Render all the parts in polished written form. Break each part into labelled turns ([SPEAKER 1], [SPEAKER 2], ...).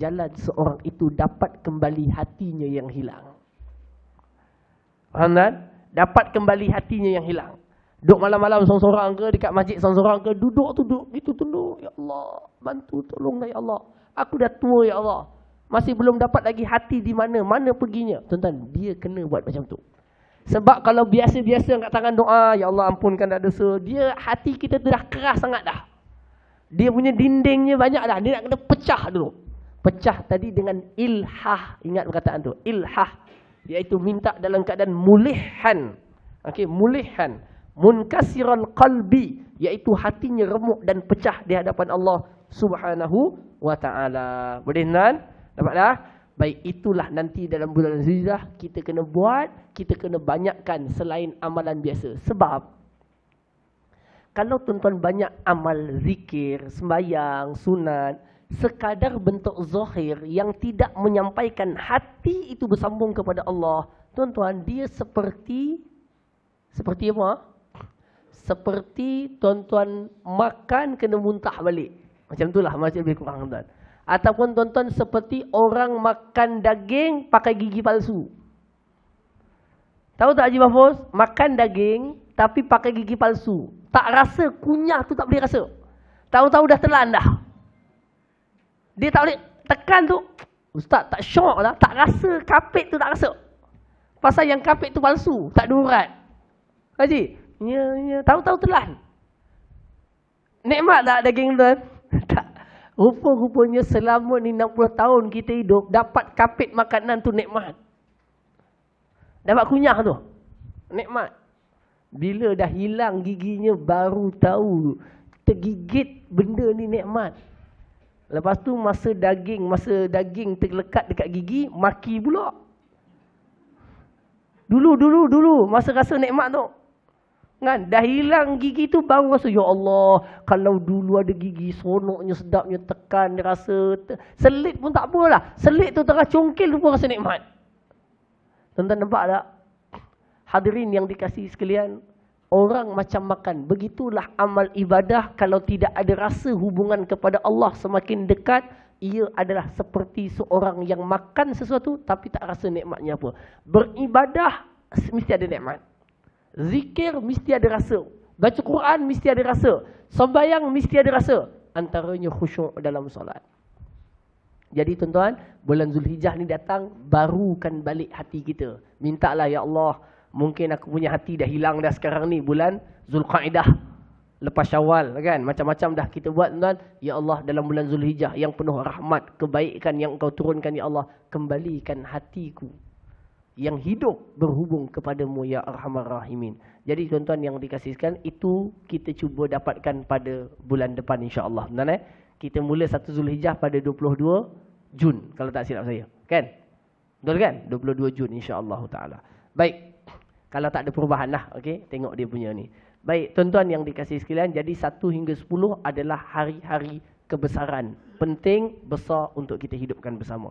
[SPEAKER 1] jalan seorang itu dapat kembali hatinya yang hilang. Faham kan? Dapat kembali hatinya yang hilang. Duduk malam-malam sorang-sorang ke, dekat masjid sorang-sorang ke, duduk, itu tunduk. Ya Allah, bantu, tolonglah ya Allah. Aku dah tua ya Allah. Masih belum dapat lagi hati di mana perginya. Tuan-tuan, dia kena buat macam tu. Sebab kalau biasa-biasa angkat tangan doa, ya Allah ampunkan dosa, dia hati kita tu dah keras sangat dah. Dia punya dindingnya banyak dah, dia nak kena pecah dulu. Pecah tadi dengan ilhah. Ingat perkataan tu, ilhah. Iaitu minta dalam keadaan mulihan. Okey, mulihan. Munkasiral qalbi. Iaitu hatinya remuk dan pecah di hadapan Allah Subhanahu wa ta'ala. Boleh tuan? Dapat dah? Baik, itulah nanti dalam bulan Zulhijjah kita kena buat, kita kena banyakkan selain amalan biasa. Sebab kalau tuan-tuan banyak amal zikir, sembahyang, sunat, sekadar bentuk zahir yang tidak menyampaikan hati itu bersambung kepada Allah, tuan-tuan, dia seperti apa? Seperti tuan-tuan makan kena muntah balik. Macam itulah, macam lebih kurang tuan. Ataupun tuan-tuan seperti orang makan daging pakai gigi palsu. Tahu tak Haji Mahfuz? Makan daging tapi pakai gigi palsu. Tak rasa, kunyah tu tak boleh rasa. Tahu-tahu dah telan dah. Dia tak boleh tekan tu. Ustaz tak syok lah. Tak rasa, kapit tu tak rasa. Pasal yang kapit tu palsu. Tak ada urat. Haji, ya. Tahu-tahu telan. Nikmat tak daging tu? Tak. Rupa-rupanya selama ni 60 tahun kita hidup, dapat kapit makanan tu nikmat. Dapat kunyah tu. Nikmat. Bila dah hilang giginya baru tahu tergigit benda ni nikmat. Lepas tu masa daging terlekat dekat gigi, maki pula. Dulu masa rasa nikmat tu. Kan? Dah hilang gigi tu baru rasa, ya Allah, kalau dulu ada gigi, seronoknya, sedapnya, tekan, rasa. Selit pun tak apalah. Selit tu tengah congkil tu pun rasa nikmat. Tuan-tuan nampak tak? Hadirin yang dikasihi sekalian, orang macam makan. Begitulah amal ibadah kalau tidak ada rasa hubungan kepada Allah semakin dekat, ia adalah seperti seorang yang makan sesuatu tapi tak rasa nikmatnya apa. Beribadah mesti ada nikmat. Zikir mesti ada rasa. Baca Quran mesti ada rasa. Sembahyang mesti ada rasa. Antaranya khusyuk dalam solat. Jadi tuan-tuan, bulan Zulhijjah ni datang, barukan balik hati kita. Mintalah, ya Allah, mungkin aku punya hati dah hilang dah sekarang ni. Bulan Zulqaidah, lepas Syawal kan. Macam-macam dah kita buat tuan-tuan. Ya Allah, dalam bulan Zulhijjah yang penuh rahmat, kebaikan yang Engkau turunkan, ya Allah, kembalikan hatiku yang hidup berhubung kepadamu, ya Arhamar Rahimin. Jadi tuan-tuan yang dikasihkan, itu kita cuba dapatkan pada bulan depan insya-Allah. Benar Kita mula 1 Zulhijjah pada 22 Jun kalau tak silap saya. Kan? Betul kan? 22 Jun insya-Allah taala. Baik. Kalau tak ada perubahan lah, okey, tengok dia punya ni. Baik, tuan-tuan yang dikasihi sekalian, jadi 1 hingga 10 adalah hari-hari kebesaran. Penting, besar untuk kita hidupkan bersama.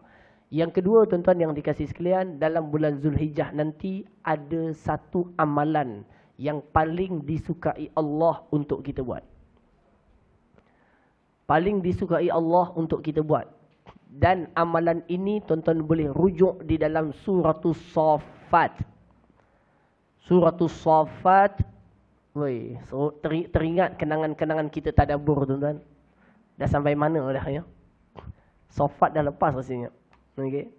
[SPEAKER 1] Yang kedua, tuan-tuan yang dikasihi sekalian, dalam bulan Zulhijjah nanti ada satu amalan yang paling disukai Allah untuk kita buat. Paling disukai Allah untuk kita buat. Dan amalan ini tuan-tuan boleh rujuk di dalam Suratul Saffat. Suratul Saffat. So teringat kenangan-kenangan kita tadabbur tuan-tuan. Dah sampai mana dah ya? Saffat dah lepas rasanya. Okay.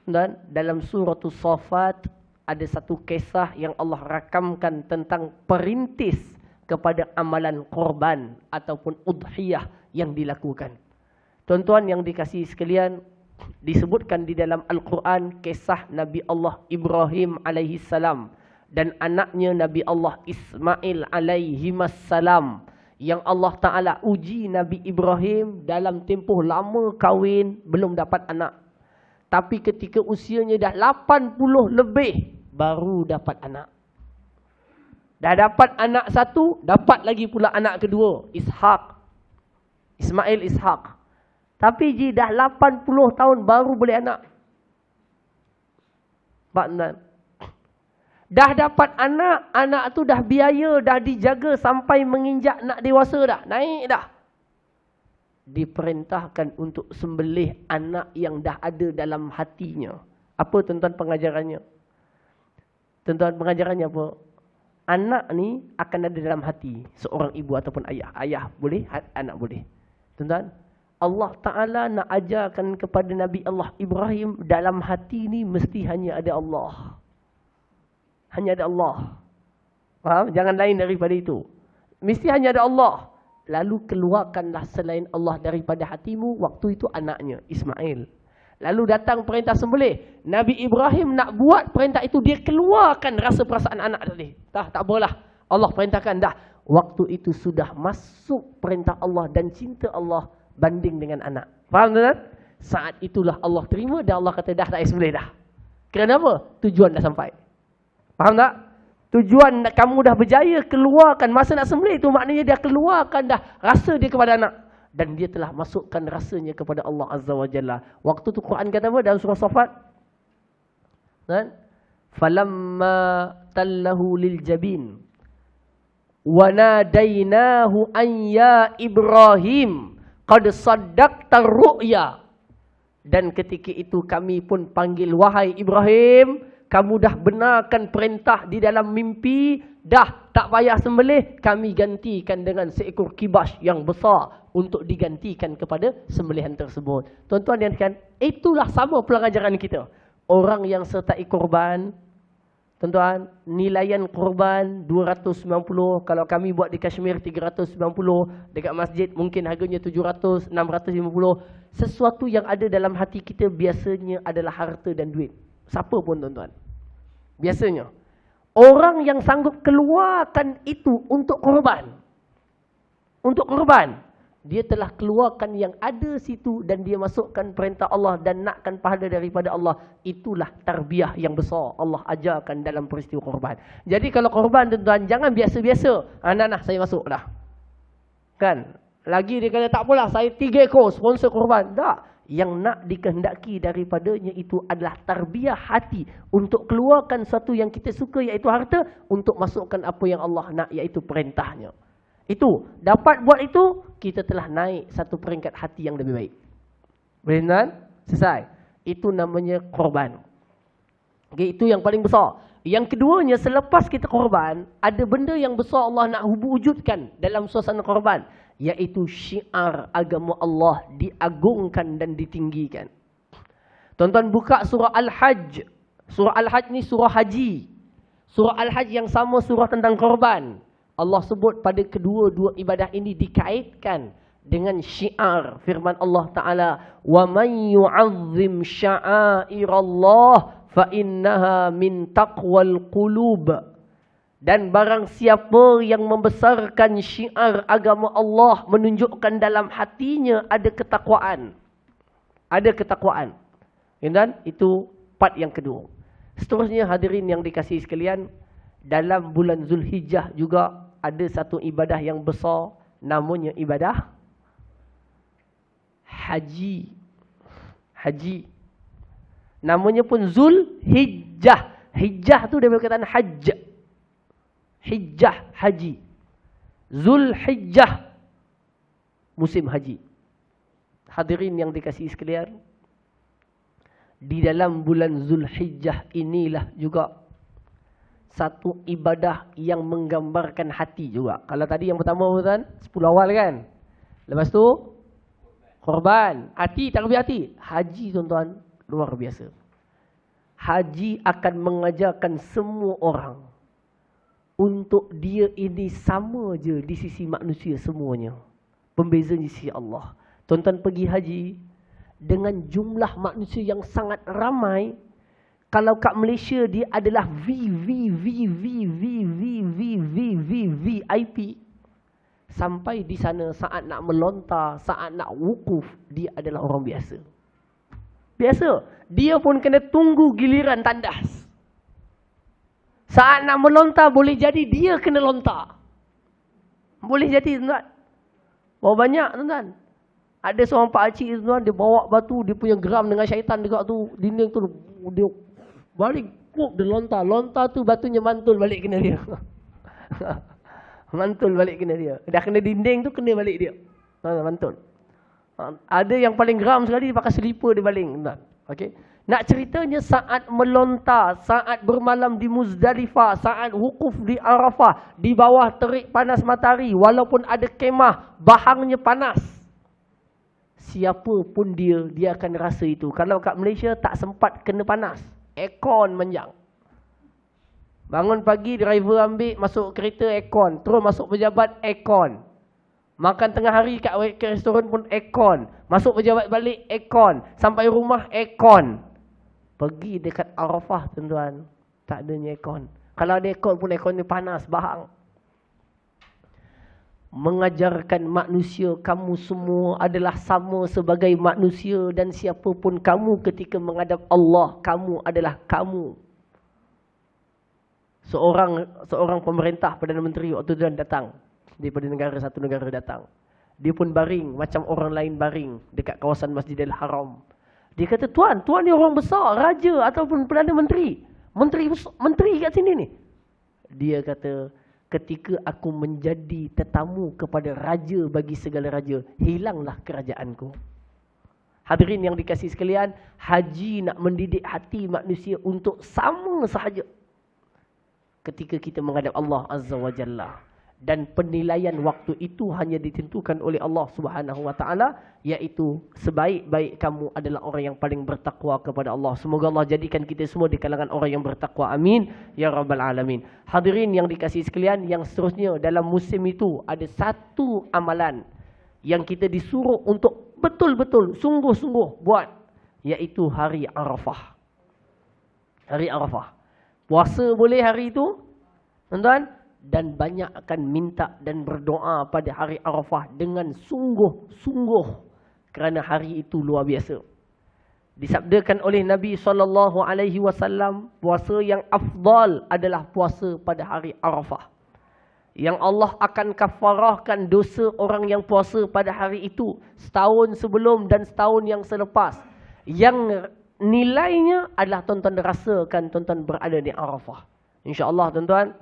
[SPEAKER 1] Dan dalam Suratul Saffat ada satu kisah yang Allah rakamkan tentang perintis kepada amalan korban ataupun udhiyah yang dilakukan. Tuan-tuan yang dikasihi sekalian, disebutkan di dalam Al-Quran kisah Nabi Allah Ibrahim alaihi salam dan anaknya Nabi Allah Ismail alaihi salam, yang Allah Ta'ala uji Nabi Ibrahim dalam tempoh lama kahwin, belum dapat anak. Tapi ketika usianya dah 80 lebih, baru dapat anak. Dah dapat anak satu, dapat lagi pula anak kedua, Ismail Ishaq. Tapi dah 80 tahun baru boleh anak. Dah dapat anak, anak tu dah biaya, dah dijaga sampai menginjak nak dewasa dah, naik dah. diperintahkan untuk sembelih anak yang dah ada dalam hatinya. Apa tuan-tuan pengajarannya? Tuan-tuan pengajarannya apa? Anak ni akan ada dalam hati seorang ibu ataupun ayah. Ayah boleh, anak boleh. Tuan-tuan, Allah Ta'ala nak ajarkan kepada Nabi Allah Ibrahim, dalam hati ni mesti hanya ada Allah. Hanya ada Allah. Faham? Jangan lain daripada itu. Mesti hanya ada Allah. Lalu keluarkanlah selain Allah daripada hatimu. Waktu itu anaknya, Ismail. Lalu datang perintah sembelih. Nabi Ibrahim nak buat perintah itu, dia keluarkan rasa perasaan anak tadi. Tak apalah. Allah perintahkan dah. Waktu itu sudah masuk perintah Allah dan cinta Allah banding dengan anak. Faham tak? Saat itulah Allah terima dan Allah kata dah tak sembelih dah. Kenapa? Tujuan dah sampai. Faham tak? Tujuan kamu dah berjaya keluarkan masa nak sembelih itu, maknanya dia keluarkan dah rasa dia kepada anak. Dan dia telah masukkan rasanya kepada Allah Azza wa Jalla. Waktu tu Quran kata apa dalam surah Safat? Kan? Falamma tallahu lil jabin wa nadainahu an ya Ibrahim qad saddaqta ru'ya. Dan ketika itu kami pun panggil, wahai Ibrahim, kamu dah benarkan perintah di dalam mimpi, dah tak payah sembelih, kami gantikan dengan seekor kibas yang besar untuk digantikan kepada sembelihan tersebut. Tuan-tuan yang kan, itulah sama pelajaran kita. Orang yang sertai korban, tuan-tuan, nilaian korban 290, kalau kami buat di Kashmir 390, dekat masjid mungkin harganya 700, 650. Sesuatu yang ada dalam hati kita biasanya adalah harta dan duit. Siapa pun tuan-tuan. Biasanya. Orang yang sanggup keluarkan itu untuk korban. Untuk korban. Dia telah keluarkan yang ada situ dan dia masukkan perintah Allah dan nakkan pahala daripada Allah. Itulah tarbiyah yang besar Allah ajarkan dalam peristiwa korban. Jadi kalau korban tuan-tuan, jangan biasa-biasa. Nah, saya masuk dah. Kan? Lagi dia kata tak apalah, saya 3 ekor sponsor korban. Tak. Yang nak dikehendaki daripadanya itu adalah tarbiyah hati untuk keluarkan satu yang kita suka, iaitu harta, untuk masukkan apa yang Allah nak, iaitu perintahnya. Itu, dapat buat itu, kita telah naik satu peringkat hati yang lebih baik. Boleh tuan? Selesai. Itu namanya korban. Okay, itu yang paling besar. Yang keduanya, selepas kita korban, ada benda yang besar Allah nak wujudkan dalam suasana korban, iaitu syiar agama Allah diagungkan dan ditinggikan. Tuan-tuan buka surah Al-Hajj. Surah Al-Hajj ni surah haji. Surah Al-Hajj yang sama surah tentang korban. Allah sebut pada kedua-dua ibadah ini dikaitkan dengan syiar firman Allah Ta'ala, وَمَنْ يُعَظِّمْ شَعَائِرَ اللَّهِ فَإِنَّهَا مِنْ تَقْوَى الْقُلُوبِ. Dan barang siapa yang membesarkan syiar agama Allah, menunjukkan dalam hatinya ada ketakwaan. Ada ketakwaan. Dan itu part yang kedua. Seterusnya hadirin yang dikasihi sekalian, dalam bulan Zulhijjah juga ada satu ibadah yang besar, namanya ibadah haji. Haji. Namanya pun Zulhijjah. Hijjah tu dia berkaitan hajj. Hijjah, haji. Zulhijjah, musim haji. Hadirin yang dikasihi sekalian, di dalam bulan Zulhijjah inilah juga satu ibadah yang menggambarkan hati juga. Kalau tadi yang pertama kan 10 awal kan. Lepas tu korban, hati, takbir hati. Haji tuan-tuan luar biasa. Haji akan mengajarkan semua orang untuk dia ini sama je di sisi manusia semuanya. Pembezanya di sisi Allah. Tuan-tuan pergi haji dengan jumlah manusia yang sangat ramai. Kalau kat Malaysia dia adalah VIP. Sampai di sana saat nak melontar, saat nak wukuf, dia adalah orang biasa. Biasa. Dia pun kena tunggu giliran tandas. Saat nak melontar, boleh jadi dia kena lontar. Boleh jadi tuan-tuan. Berapa banyak tuan-tuan? Ada seorang pakcik tuan-tuan, dia bawa batu, dia punya geram dengan syaitan dekat tu, dinding tu, dia balik, dia lontar. Lontar tu batunya mantul balik kena dia. Mantul balik kena dia. Dah kena dinding tu, kena balik dia. Mantul. Ada yang paling geram sekali, dia pakai selipar dia baling. Okey. Nak ceritanya saat melontar, saat bermalam di Muzdalifah, saat wukuf di Arafah, di bawah terik panas matahari, walaupun ada kemah, bahangnya panas. Siapa pun dia akan rasa itu. Kalau kat Malaysia tak sempat kena panas, aircon menjang. Bangun pagi, driver ambil, masuk kereta aircon, terus masuk pejabat aircon. Makan tengah hari kat restoran pun aircon. Masuk pejabat balik aircon. Sampai rumah aircon. Pergi dekat Arafah tuan-tuan, tak adanya aircon. Kalau ada aircon pun aircon ni panas, bahang. Mengajarkan manusia kamu semua adalah sama sebagai manusia, dan siapapun kamu ketika menghadap Allah, kamu adalah kamu. Seorang pemerintah, Perdana Menteri waktu tu datang daripada satu negara datang. Dia pun baring macam orang lain baring dekat kawasan Masjidil Haram. Dia kata, tuan ni orang besar, raja ataupun Perdana Menteri. Menteri kat sini ni. Dia kata, ketika aku menjadi tetamu kepada raja bagi segala raja, hilanglah kerajaanku. Hadirin yang dikasihi sekalian, haji nak mendidik hati manusia untuk sama sahaja ketika kita menghadap Allah Azza wa Jalla. Dan penilaian waktu itu hanya ditentukan oleh Allah Subhanahu wa taala, iaitu sebaik-baik kamu adalah orang yang paling bertakwa kepada Allah. Semoga Allah jadikan kita semua di kalangan orang yang bertakwa. Amin ya rabbal alamin. Hadirin yang dikasihi sekalian, yang seterusnya dalam musim itu ada satu amalan yang kita disuruh untuk betul-betul sungguh-sungguh buat, iaitu hari Arafah. Hari Arafah. Puasa boleh hari itu, tuan-tuan, dan banyak akan minta dan berdoa pada hari Arafah dengan sungguh-sungguh, kerana hari itu luar biasa. Disabdakan oleh Nabi SAW, puasa yang afdal adalah puasa pada hari Arafah, yang Allah akan kafarahkan dosa orang yang puasa pada hari itu setahun sebelum dan setahun yang selepas, yang nilainya adalah tuan-tuan rasakan tuan-tuan berada di Arafah. InsyaAllah tuan-tuan,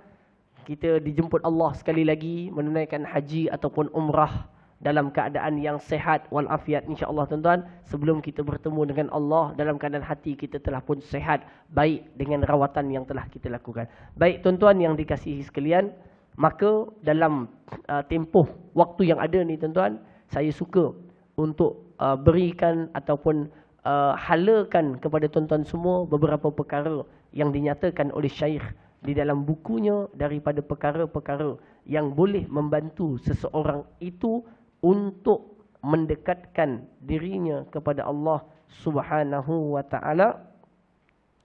[SPEAKER 1] kita dijemput Allah sekali lagi menunaikan haji ataupun umrah dalam keadaan yang sehat walafiat, insya-Allah tuan-tuan, sebelum kita bertemu dengan Allah dalam keadaan hati kita telah pun sehat, baik dengan rawatan yang telah kita lakukan. Baik tuan-tuan yang dikasihi sekalian, maka dalam tempoh waktu yang ada ni tuan-tuan, saya suka untuk berikan ataupun halakan kepada tuan-tuan semua beberapa perkara yang dinyatakan oleh Syekh di dalam bukunya daripada perkara-perkara yang boleh membantu seseorang itu untuk mendekatkan dirinya kepada Allah Subhanahu wa taala,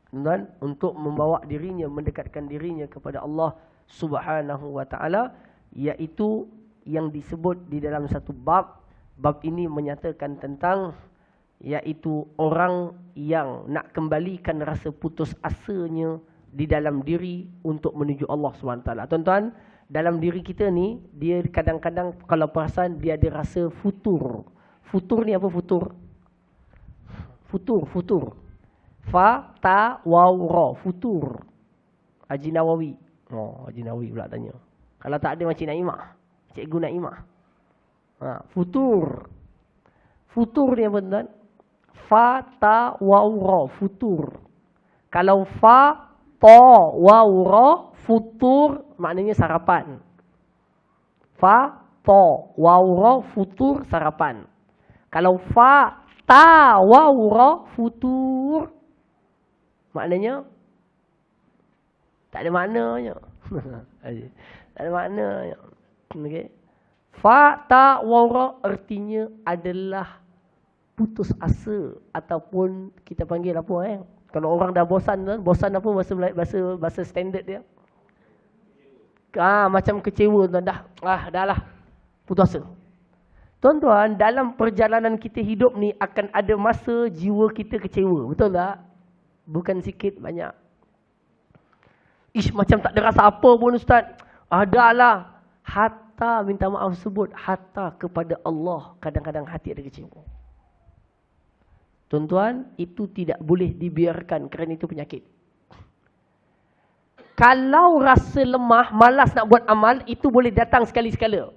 [SPEAKER 1] dan untuk membawa dirinya, mendekatkan dirinya kepada Allah Subhanahu wa taala, iaitu yang disebut di dalam satu bab. Bab ini menyatakan tentang, iaitu orang yang nak kembalikan rasa putus asanya di dalam diri untuk menuju Allah SWT. Tuan-tuan, dalam diri kita ni, dia kadang-kadang kalau perasan dia ada rasa futur. Futur ni apa futur? Futur. Fa, ta, waw, ra. Futur. Haji Nawawi. Oh, Haji Nawawi pula tanya. Kalau tak ada Makcik Naimah. Cikgu Naimah. Futur. Futur ni apa tuan-tuan? Fa, ta, waw, ra. Futur. Kalau fa, ta, waw, ra, futur maknanya sarapan. Fa, ta, waw, ra, futur sarapan. Kalau fa, ta, waw, ra, futur maknanya tak ada maknanya. Tak ada maknanya. Okey. Fa, ta, waw, ra artinya adalah putus asa, ataupun kita panggil apa kalau orang dah bosan, bosan apa bahasa standard dia? Macam kecewa tuan, dah lah putus asa. Tuan-tuan, dalam perjalanan kita hidup ni akan ada masa jiwa kita kecewa, betul tak? Bukan sikit, banyak. Macam tak ada rasa apa pun ustaz. Adalah, hatta minta maaf sebut, hatta kepada Allah kadang-kadang hati ada kecewa. Tuan-tuan, itu tidak boleh dibiarkan kerana itu penyakit. Kalau rasa lemah, malas nak buat amal, itu boleh datang sekali-sekala.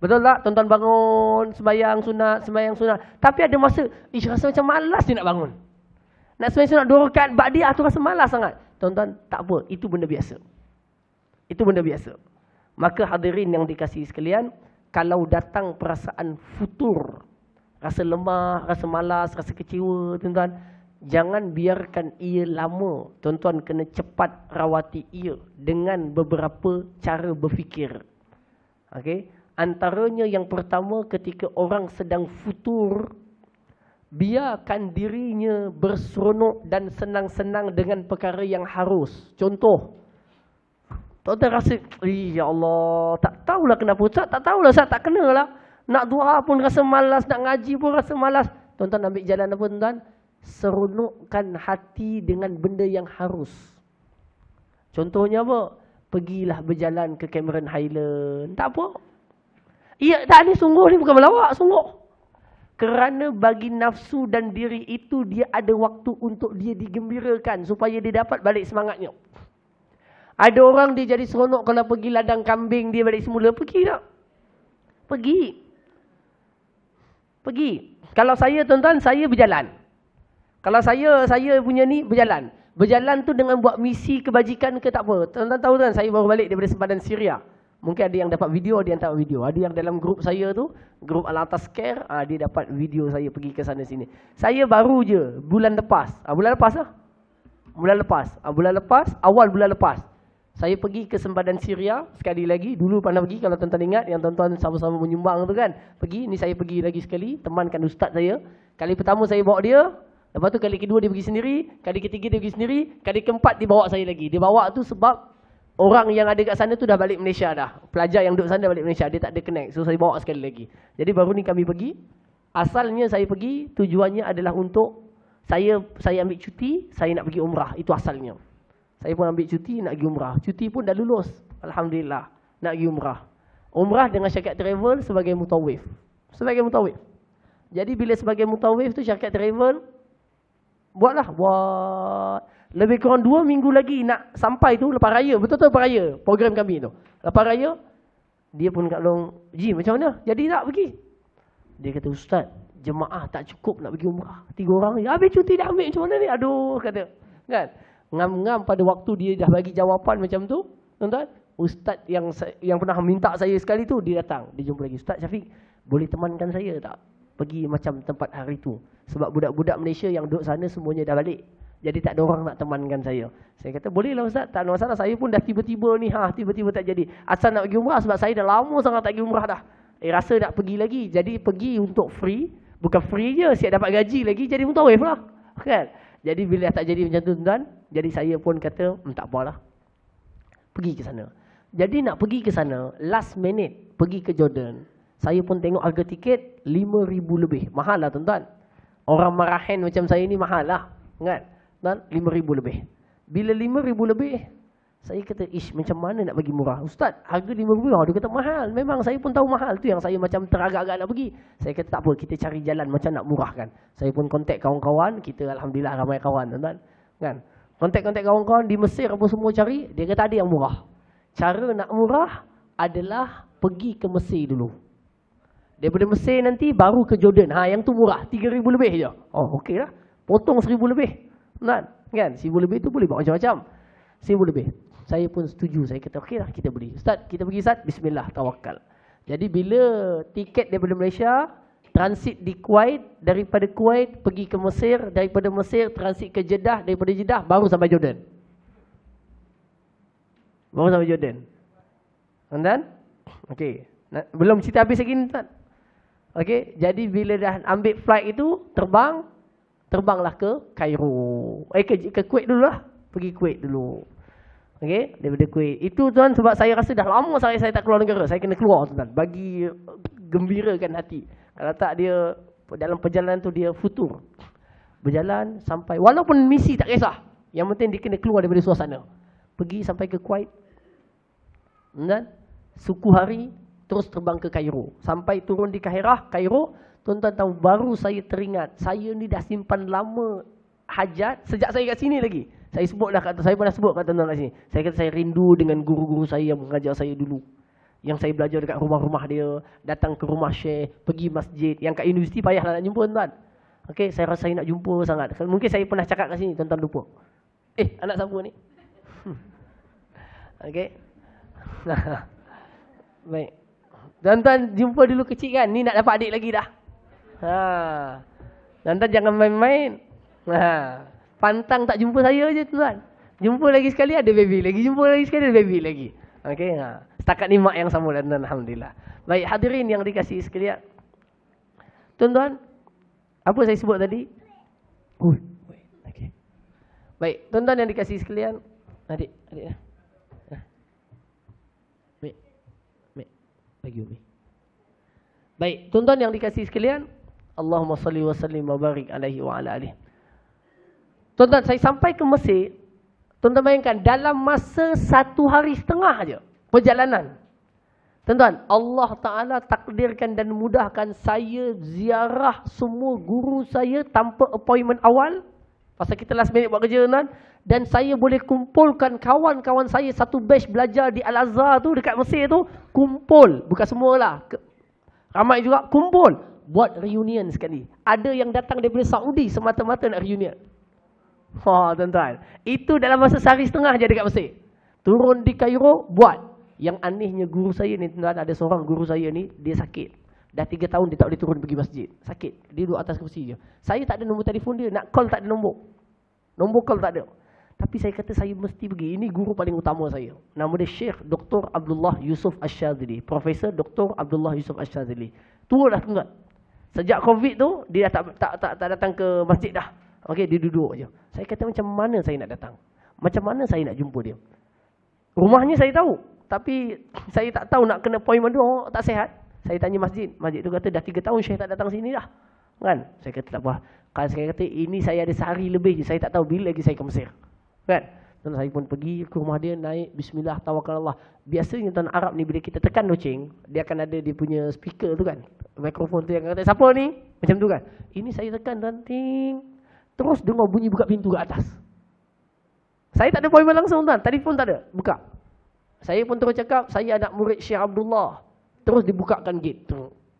[SPEAKER 1] Betul tak? Tuan-tuan bangun, sembahyang sunat. Tapi ada masa, rasa macam malas dia nak bangun. Nak sembahyang sunat 2 rakaat ba'diyah tu rasa malas sangat. Tuan-tuan, tak apa. Itu benda biasa. Itu benda biasa. Maka hadirin yang dikasihi sekalian, kalau datang perasaan futur, rasa lemah, rasa malas, rasa kecewa, tuan-tuan, jangan biarkan ia lama. Tuan-tuan kena cepat rawati ia dengan beberapa cara berfikir. Okey? Antaranya yang pertama, ketika orang sedang futur, biarkan dirinya berseronok dan senang-senang dengan perkara yang harus. Contoh, tuan-tuan rasa, ya Allah, tak tahulah kenapa. Ustaz, tak tahulah Ustaz, tak kenalah. Nak doa pun rasa malas, nak ngaji pun rasa malas. Tuan-tuan ambil jalan apa tuan-tuan? Seronokkan hati dengan benda yang harus. Contohnya apa? Pergilah berjalan ke Cameron Highland. Tak apa. Iya, tak ni sungguh ni bukan melawak, sungguh. Kerana bagi nafsu dan diri itu, dia ada waktu untuk dia digembirakan supaya dia dapat balik semangatnya. Ada orang dia jadi seronok kalau pergi ladang kambing, dia balik semula. Pergi tak? Pergi. Pergi. Kalau saya tuan-tuan, saya berjalan. Kalau saya punya ni berjalan. Berjalan tu dengan buat misi kebajikan ke tak apa. Tuan-tuan tahu kan, saya baru balik daripada sempadan Syria. Mungkin ada yang dapat video, ada yang tak dapat video. Ada yang dalam grup saya tu, grup Al-Atas Care, dia dapat video saya pergi ke sana sini. Saya baru je bulan lepas. Bulan lepas lah. Bulan lepas, awal bulan lepas. Saya pergi ke sempadan Syria sekali lagi. Dulu pernah pergi, kalau tuan-tuan ingat, yang tuan-tuan sama-sama menyumbang tu kan. Pergi, ni saya pergi lagi sekali, temankan ustaz saya. Kali pertama saya bawa dia, lepas tu kali kedua dia pergi sendiri, kali ketiga dia pergi sendiri, kali keempat dia bawa saya lagi. Dia bawa tu sebab orang yang ada kat sana tu dah balik Malaysia dah. Pelajar yang duduk sana dah balik Malaysia. Dia tak ada connect. So saya bawa sekali lagi. Jadi baru ni kami pergi. Asalnya saya pergi, tujuannya adalah untuk saya ambil cuti, saya nak pergi umrah. Itu asalnya. Saya pun ambil cuti, nak pergi umrah. Cuti pun dah lulus. Alhamdulillah. Nak pergi umrah. Umrah dengan syarikat travel sebagai mutawif. Sebagai mutawif. Jadi bila sebagai mutawif tu syarikat travel, buat. Lebih kurang 2 minggu lagi nak sampai tu lepas raya. Betul-betul lepas raya program kami tu. Lepas raya, dia pun kat long, Ji macam mana? Jadi tak pergi? Dia kata, Ustaz, jemaah tak cukup nak pergi umrah. 3 orang ni. Habis cuti dah ambil macam mana ni? Aduh, kata. Kan? Ngam-ngam pada waktu dia dah bagi jawapan macam tu. Tuan-tuan, Ustaz yang pernah minta saya sekali tu, dia datang. Dia jumpa lagi. Ustaz Syafiq, boleh temankan saya tak? Pergi macam tempat hari tu. Sebab budak-budak Malaysia yang duduk sana semuanya dah balik. Jadi tak ada orang nak temankan saya. Saya kata, bolehlah Ustaz, tak ada masalah. Saya pun dah tiba-tiba ni, tiba-tiba tak jadi. Asal nak pergi umrah sebab saya dah lama sangat tak pergi umrah dah. Rasa nak pergi lagi. Jadi pergi untuk free. Bukan free je, siap dapat gaji lagi. Jadi mutawif lah. Kan? Jadi bila tak jadi macam tu tuan, jadi saya pun kata, tak apalah. Pergi ke sana. Jadi nak pergi ke sana, last minute pergi ke Jordan. Saya pun tengok harga tiket 5,000 lebih. Mahal lah tuan-tuan. Orang marahin macam saya ni mahal lah. Kan? Dan 5,000 lebih. Bila 5,000 lebih, saya kata, macam mana nak bagi murah? Ustaz, harga 5,000 lah. Dia kata mahal. Memang saya pun tahu mahal. Tu yang saya macam teragak-agak nak pergi. Saya kata, tak apa, kita cari jalan macam nak murahkan. Saya pun kontak kawan-kawan. Kita Alhamdulillah ramai kawan, tuan-tuan. Kan? Kontak-kontak kawan-kawan di Mesir apa semua cari. Dia kata ada yang murah. Cara nak murah adalah pergi ke Mesir dulu. Daripada Mesir nanti baru ke Jordan. Yang tu murah. 3,000 lebih je. Oh, okey lah. Potong 1,000 lebih. Kan? 1,000 lebih tu boleh buat macam-macam. 1,000 lebih. Saya pun setuju. Saya kata, okey lah kita beli. Ustaz, kita pergi Ustaz. Bismillah, tawakal. Jadi bila tiket daripada Malaysia, transit di Kuwait, daripada Kuwait pergi ke Mesir, daripada Mesir transit ke Jeddah, daripada Jeddah baru sampai Jordan. Baru sampai Jordan. Tuan-tuan? Okey. Belum cerita habis lagi ni, Ustaz. Okey, jadi bila dah ambil flight itu, terbanglah ke Kairo. Ke Kuwait dulu lah. Pergi Kuwait dulu. Okey, daripada Kuwait. Itu tuan sebab saya rasa dah lama saya tak keluar negara. Saya kena keluar tuan. Bagi gembirakan hati. Kalau tak dia dalam perjalanan tu dia futur. Berjalan sampai walaupun misi tak kisah. Yang penting dia kena keluar daripada suasana. Pergi sampai ke Kuwait. Dan suku hari terus terbang ke Kairo. Sampai turun di Kairo, tuan-tuan tahu baru saya teringat, saya ni dah simpan lama hajat sejak saya kat sini lagi. Saya pernah sebut kat tuan-tuan kat sini. Saya kata saya rindu dengan guru-guru saya yang mengajar saya dulu. Yang saya belajar dekat rumah-rumah dia, datang ke rumah Syekh, pergi masjid. Yang kat universiti payahlah nak jumpa tuan. Okey, saya rasa saya nak jumpa sangat. Mungkin saya pernah cakap kat sini, tuan-tuan lupa. Anak siapa ni? Okey. Baik. Tuan-tuan jumpa dulu kecil kan? Ni nak dapat adik lagi dah. Tuan-tuan jangan main-main. Pantang tak jumpa saya je tuan. Jumpa lagi sekali ada baby lagi. Jumpa lagi sekali ada baby lagi. Okey. Setakat ni mak yang sama dan alhamdulillah. Baik, hadirin yang dikasihi sekalian. Tuan-tuan, apa saya sebut tadi? Okey. Baik, tuan-tuan yang dikasihi sekalian. Adik ya. Bagi Umi. Baik, tuan-tuan yang dikasihi sekalian, Allahumma salli wa sallim wa barik alaihi wa ala alihi. Tuan-tuan, saya sampai ke Mesir. Tuan-tuan bayangkan, dalam masa 1 hari setengah aja perjalanan. Tuan-tuan, Allah Ta'ala takdirkan dan mudahkan saya ziarah semua guru saya tanpa appointment awal. Pasal kita last minute buat kerja tuan. Dan saya boleh kumpulkan kawan-kawan saya satu batch belajar di Al-Azhar tu dekat Mesir tu, kumpul, bukan semualah, ramai juga kumpul buat reunion sekali. Ada yang datang daripada Saudi semata-mata nak reunion. Tuan-tuan, itu dalam masa sehari setengah je dekat Mesir. Turun di Kairo buat. Yang anehnya guru saya ni tuan-tuan, ada seorang guru saya ni dia sakit. Dah 3 tahun dia tak boleh turun pergi masjid. Sakit. Dia duduk atas kursi je. Saya tak ada nombor telefon dia, nak call tak ada nombor. Nombor call tak ada. Tapi saya kata saya mesti pergi. Ini guru paling utama saya. Nama dia Syekh Dr. Abdullah Yusuf Ash-Shazili. Profesor Dr. Abdullah Yusuf Ash-Shazili. Tua dah tuan. Sejak Covid tu, dia dah tak datang ke masjid dah. Okey, dia duduk je. Saya kata macam mana saya nak datang? Macam mana saya nak jumpa dia? Rumahnya saya tahu. Tapi saya tak tahu nak kena appointment dia, tak sihat. Saya tanya masjid. Masjid tu kata dah 3 tahun Syekh tak datang sini dah. Kan? Saya kata tak apa. Kan saya kata ini saya ada sehari lebih je. Saya tak tahu bila lagi saya ke Mesir. Kan? Dan saya pun pergi ke rumah dia, naik bismillah tawakkalallah. Biasanya tuan Arab ni bila kita tekan loceng, dia akan ada dia punya speaker tu kan. Mikrofon tu yang kata siapa ni? Macam tu kan. Ini saya tekan dan ting. Terus dengar bunyi buka pintu ke atas. Saya tak ada appointment langsung tuan. Telefon tak ada. Buka. Saya pun terus cakap, saya anak murid Syekh Abdullah. Terus dibukakan gate.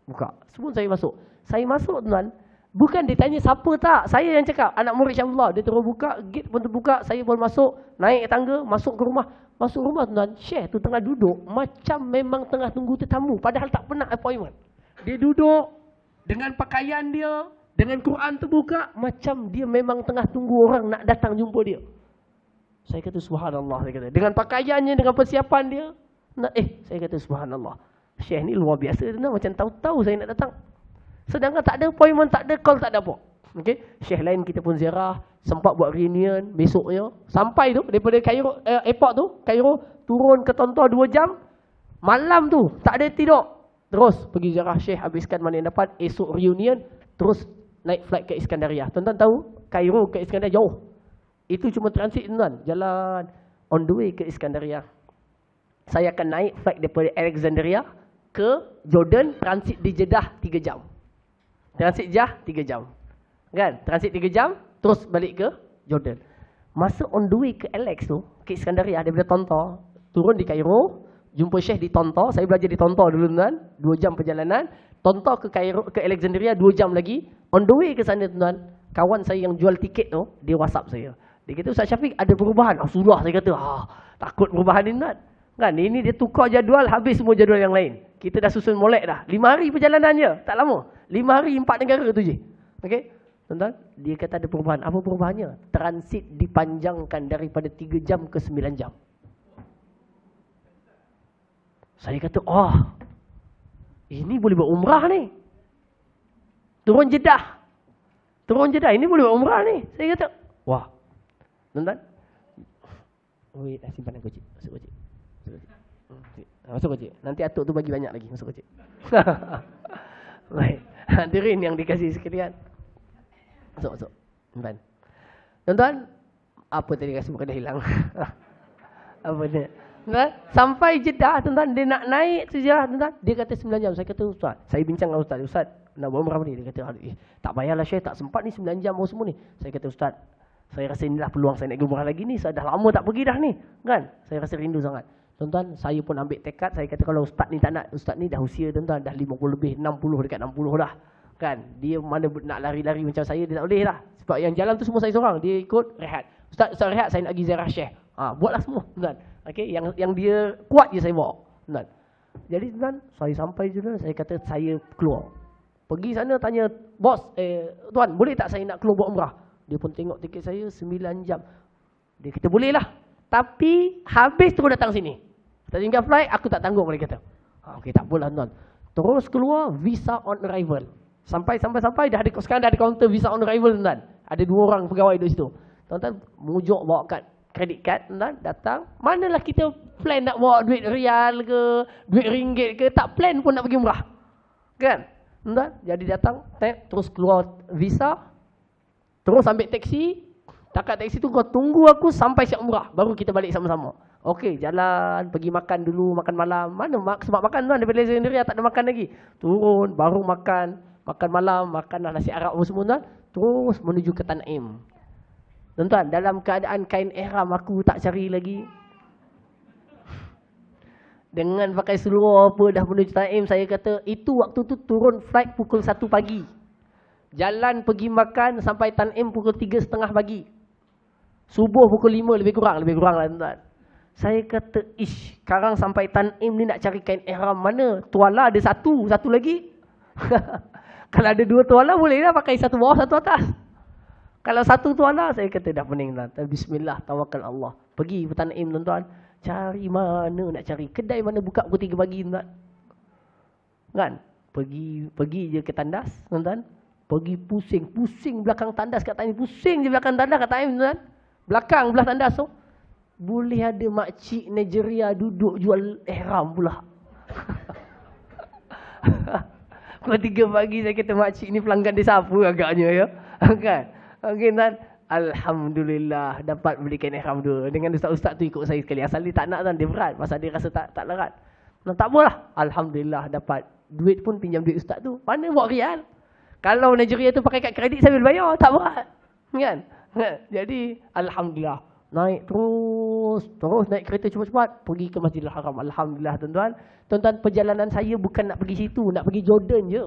[SPEAKER 1] Buka. Sebelum saya masuk. Saya masuk tuan. Bukan ditanya siapa tak. Saya yang cakap, anak murid Syekh Abdullah. Dia terus buka, gate pun terbuka. Saya pun masuk, naik tangga, masuk ke rumah. Masuk rumah tuan, Syekh tu tengah duduk. Macam memang tengah tunggu tetamu. Padahal tak pernah appointment. Dia duduk dengan pakaian dia, dengan Quran terbuka. Macam dia memang tengah tunggu orang nak datang jumpa dia. Saya kata subhanallah, saya kata. Dengan pakaiannya, dengan persiapan dia. Saya kata subhanallah. Syekh ni luar biasa. Macam tahu-tahu saya nak datang. Sedangkan tak ada appointment, tak ada call, tak ada apa. Okay? Syekh lain kita pun ziarah. Sempat buat reunion besoknya. Sampai tu, daripada Cairo, airport tu, Cairo, turun ke Tontor 2 jam. Malam tu, tak ada tidur. Terus pergi ziarah Syekh, habiskan mana yang dapat. Esok reunion, terus naik flight ke Iskandaria. Tuan-tuan tahu, Cairo ke Iskandaria jauh. Itu cuma transit tuan, jalan on the way ke Iskandaria. Saya akan naik flight daripada Alexandria ke Jordan, transit di Jeddah 3 jam. Transit Jeddah 3 jam. Kan? Transit 3 jam, terus balik ke Jordan. Masa on the way ke Alex tu, ke Iskandaria daripada Tontor, turun di Cairo, jumpa Syekh di Tontor. Saya belajar di Tontor dulu tuan, 2 jam perjalanan. Tontor ke Cairo, ke Alexandria 2 jam lagi. On the way ke sana tuan, kawan saya yang jual tiket tu, dia WhatsApp saya. Dia kata, Ustaz Syafiq ada perubahan. Sudah, saya kata, takut perubahan ni tuan. Kan, ini dia tukar jadual, habis semua jadual yang lain. Kita dah susun molek dah. 5 hari perjalanan je, tak lama. 5 hari 4 negara tu je. Okey, tuan-tuan, dia kata ada perubahan. Apa perubahannya? Transit dipanjangkan daripada 3 jam ke 9 jam. Saya kata, ini boleh buat umrah ni. Turun Jeddah. Ini boleh buat umrah ni. Saya kata, wah. Tuan-tuan. Simpan aku cik. Masuk cik. Nanti atuk tu bagi banyak lagi. Masuk cik. Baik. Hadirin yang dikasihi sekalian. Masuk. Simpan. Tuan-tuan. Apa tadi kasi bukan dah hilang. Apa dia? Tuan-tuan. Sampai Jeddah tuan-tuan. Dia nak naik sejarah tuan-tuan. Dia kata 9 jam. Saya kata Ustaz. Saya bincang dengan Ustaz. Ustaz nak buat umrah ni. Dia kata tak payahlah Syekh. Tak sempat ni 9 jam semua ni. Saya kata Ustaz. Saya rasa inilah peluang saya nak pergi umrah lagi ni. Saya dah lama tak pergi dah ni. Kan? Saya rasa rindu sangat. Tuan-tuan, saya pun ambil tekad, saya kata kalau ustaz ni tak nak, ustaz ni dah usia tuan-tuan, dah 50 lebih, 60 dekat 60 dah. Kan? Dia mana nak lari-lari macam saya, dia tak boleh lah. Sebab yang jalan tu semua saya seorang, dia ikut rehat. Ustaz rehat, saya nak pergi ziarah Syekh. Buatlah semua, tuan. Okey, yang dia kuat je saya bawa, tuan. Jadi tuan, saya sampai je tuan, saya kata saya keluar. Pergi sana tanya, bos, tuan, boleh tak saya nak keluar buat umrah? Dia pun tengok tiket saya 9 jam. Dia kata boleh lah. Tapi habis terus datang sini. Tak tinggal flight, aku tak tanggung, dia kata. Okey, tak apalah tuan. Terus keluar visa on arrival. Sampai sekarang dah ada kaunter visa on arrival tuan. Ada 2 orang pegawai di situ. Tuan-tuan mujuk bawa kad credit card tuan, datang. Manalah kita plan nak bawa duit rial ke, duit ringgit ke, tak plan pun nak pergi umrah. Kan? Tuan, jadi datang, terus keluar visa, terus ambil taksi. Takat taksi tu kau tunggu aku sampai siap umrah, baru kita balik sama-sama. Okey, jalan, pergi makan dulu, makan malam. Mana sebab makan tuan, daripada sendiri tak ada makan lagi. Turun, baru makan malam, makanlah nasi Arab semua tuan. Terus menuju ke Tanim. Tuan-tuan, dalam keadaan kain ihram aku tak cari lagi. Dengan pakai seluar apa dah menuju Tanim, saya kata, itu waktu tu turun flight pukul 1 pagi. Jalan pergi makan sampai Tanim pukul 3.30 pagi. Subuh pukul 5 lebih kurang lah tuan. Saya kata, sekarang sampai Tanim ni nak cari kain ihram mana? Tuala ada satu lagi. Kalau ada 2 tuala boleh lah pakai satu bawah, satu atas. Kalau satu tuala, saya kata dah pening tuan. Bismillah, tawakal Allah. Pergi ke Tanim tuan-tuan. Cari mana nak cari. Kedai mana buka pukul 3 pagi tuan. Kan? Pergi je ke tandas tuan-tuan. Pergi pusing belakang tandas kat Tanim. Pusing je belakang tandas kat Tanim tuan. Belakang belah tandas tu. Boleh ada makcik Nigeria duduk jual ihram pula. Pukul 3 pagi saya kata makcik ni pelanggan dia siapa agaknya ya. Kan? Okey tuan. Alhamdulillah dapat beli kain ihram tu. Dengan ustaz-ustaz tu ikut saya sekali. Asal dia tak nak tuan, dia berat. Pasal dia rasa tak larat. Tak apalah. Alhamdulillah dapat. Duit pun pinjam duit ustaz tu. Mana bawa rial? Kalau Nigeria tu pakai kad kredit saya boleh bayar. Tak berat. Kan? Jadi alhamdulillah. Naik terus naik kereta cepat-cepat pergi ke Masjidil Haram. Alhamdulillah tuan-tuan. Tuan-tuan, perjalanan saya bukan nak pergi situ, nak pergi Jordan je.